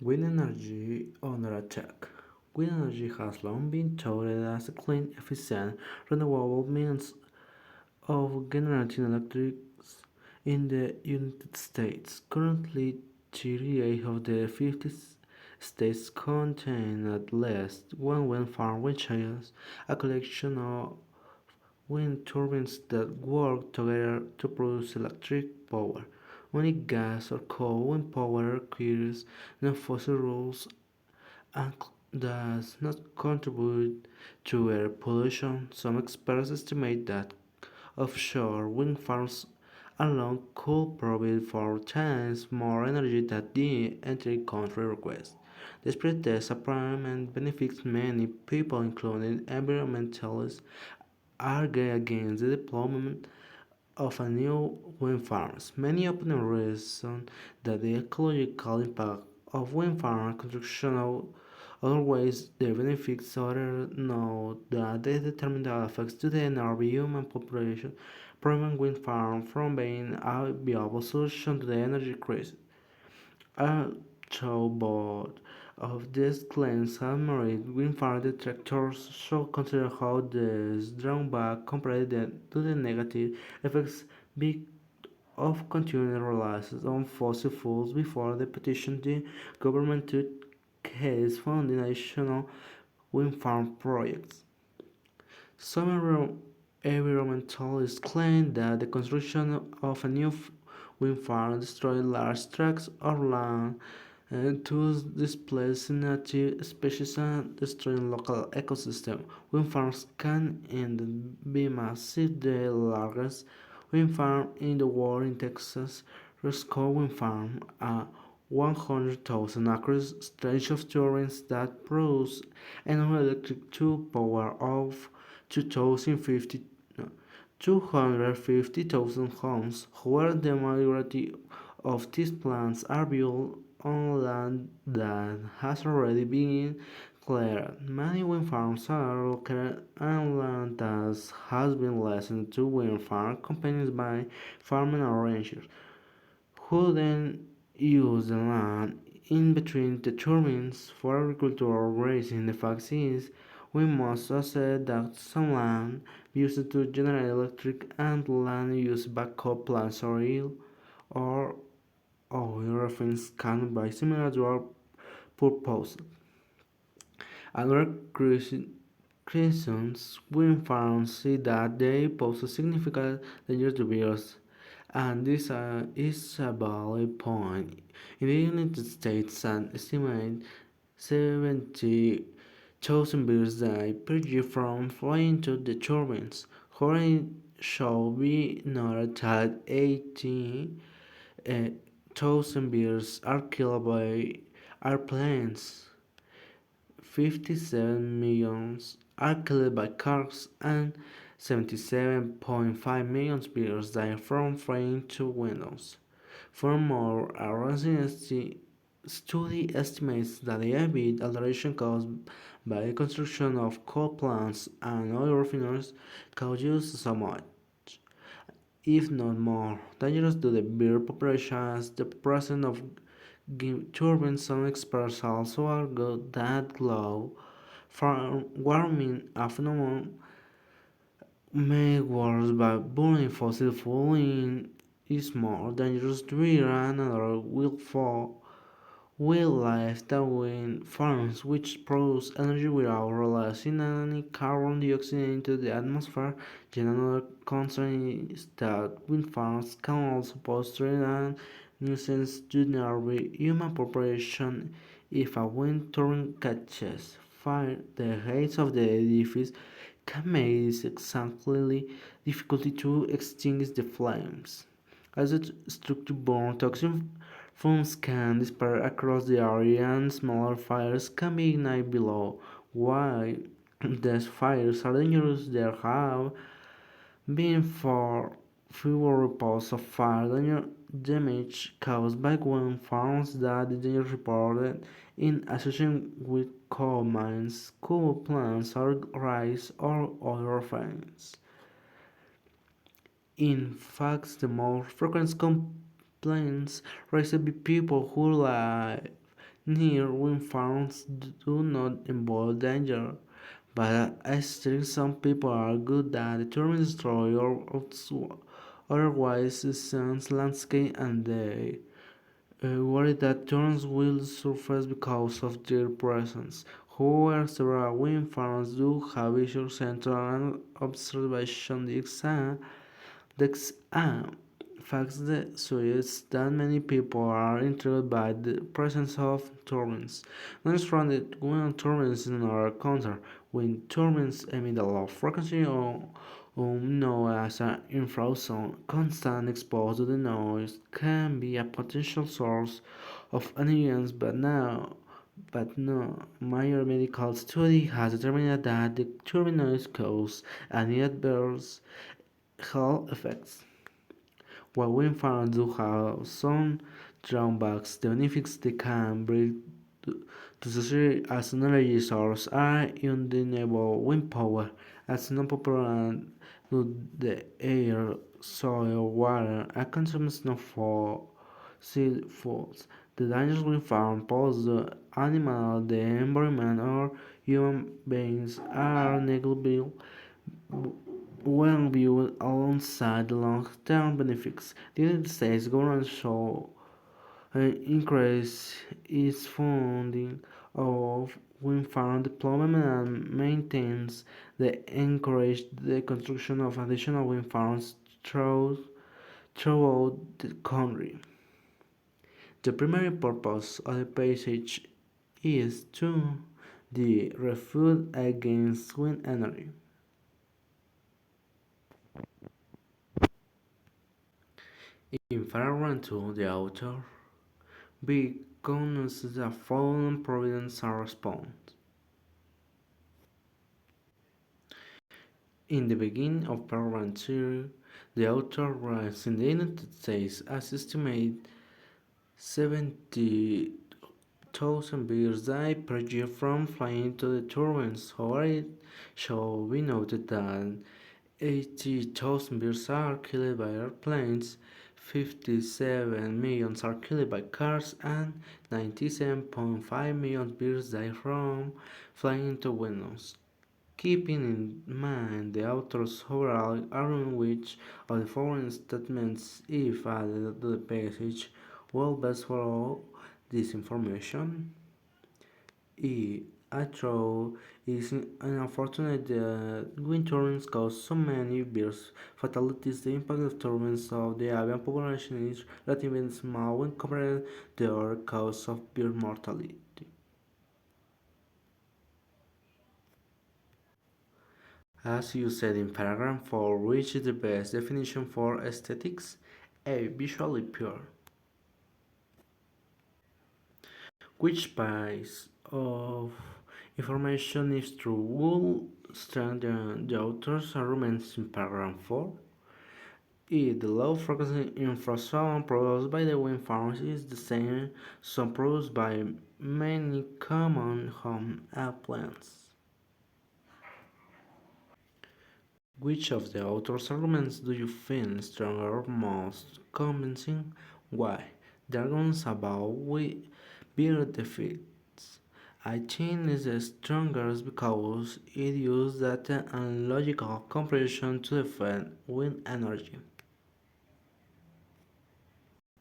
Wind energy under attack. Wind energy has long been touted as a clean, efficient, renewable means of generating electricity in the United States. Currently, 38 of the 50 states contain at least one wind farm, which is a collection of wind turbines that work together to produce electric power. Unlike gas or coal, wind power requires no fossil fuels and does not contribute to air pollution. Some experts estimate that offshore wind farms alone could provide 4 times more energy than the entire country requests. Despite this apparent benefits, many people, including environmentalists, argue against the deployment of a new wind farms. Many opponents reason that the ecological impact of wind farm construction outweighs the benefits. Others note that the detrimental effects to the nearby human population prevent wind farms from being a viable solution to the energy crisis. Although both of these claims have merit, wind farm detractors should consider how these drawbacks compare to the negative effects of continuing reliance on fossil fuels before they petition the government to case funding additional wind farm projects. Some environmentalists claim that the construction of a new wind farm destroys large tracts of land and thus displacing native species and destroying local ecosystems. Wind farms can indeed be massive. The largest wind farm in the world in Texas, Roscoe Wind Farm, a 100,000 acres stretch of turbines that produce enough electric to power off 2050 no, 250,000 homes. However, the majority of these plants are built on land that has already been cleared. Many wind farms are located on land that has been licensed to wind farm companies by farming ranchers, who then use the land in between the turbines for agriculture or grazing. The fact is, we must accept that some land used to generate electric and land used backup plants or oil refineries can be similar dual purposes. Other Christians wind farms see that they pose a significant danger to bears, and this is a valid point. In the United States, an estimated 70,000 bears die per year from flying into the turbines. However, it should be noted that 80,000 bears are killed by airplanes. 57 million are killed by cars and 77.5 million bears die from flying into windows. Furthermore, a recent study estimates that the heavy alteration caused by the construction of coal plants and oil refineries causes so much, if not more, dangerous to the bird population as the presence of turbines. Some experts also argue that global warming, a phenomenon made worse by burning fossil fuel, is more dangerous to bear and other wildlife than wind farms, which produce energy without releasing any carbon dioxide into the atmosphere. Yet another concern is that wind farms can also pose threat and nuisance to nearby human population. If a wind turbine catches fire, the height of the edifice can make it exactly difficult to extinguish the flames. As the structure-borne toxic fumes can disperse across the area and smaller fires can be ignited below. While these fires are dangerous, there have been fewer reports of fire damage caused by wind farms than the danger reported in association with coal mines, coal plants, or rice or oil refineries. In fact, the most frequent complaints raised by people who live near wind farms do not involve danger, but still some people are good at determining destroy or otherwise sense landscape and they worry that turns will surface because of their presence. However, several wind farms do have visual central and observation decks and facts that suggest that many people are intrigued by the presence of turbines. Notice from the wind turbines in our counter. Wind turbines emit a low frequency known as an infrasound. Constant exposure to the noise can be a potential source of annoyance, but no major medical study has determined that the turbine noise causes any adverse health effects. While wind farms do have some drawbacks, the benefits they can bring to society as an energy source are undeniable. Wind power as non-popular to the air, soil, water, and consumes no fossil fuels. The dangers wind farm pose to animals, the environment, or human beings are negligible when viewed alongside the long-term benefits. The United States government should increase its funding of wind farm deployment and maintains the encourage the construction of additional wind farms throughout the country. The primary purpose of the passage is to the refuge against wind energy. In paragraph 2, the author begins the following providence and response. In the beginning of paragraph 2, the author writes in the United States as estimated 70,000 birds die per year from flying to the turbines. However, it should be noted that 80,000 birds are killed by airplanes, 57 million are killed by cars, and 97.5 million birds die from flying into windows. Keeping in mind the author's overall argument, which of the following statements, if added to the passage, will best follow this information? E. Although it is unfortunate that wind turbines cause so many bird fatalities, the impact of turbines of the avian population is relatively small when compared to the other causes of bird mortality. As you said in paragraph 4, which is the best definition for aesthetics? A. Visually pure. Which piece of information is true will strengthen the author's arguments in paragraph 4? E. The low frequency infrasound produced by the wind farms is the same sound produced by many common home appliances. Which of the author's arguments do you find stronger or most convincing? Why? The arguments about beer defeats. I think is the strongest because it uses data and logical comparison to defend wind energy.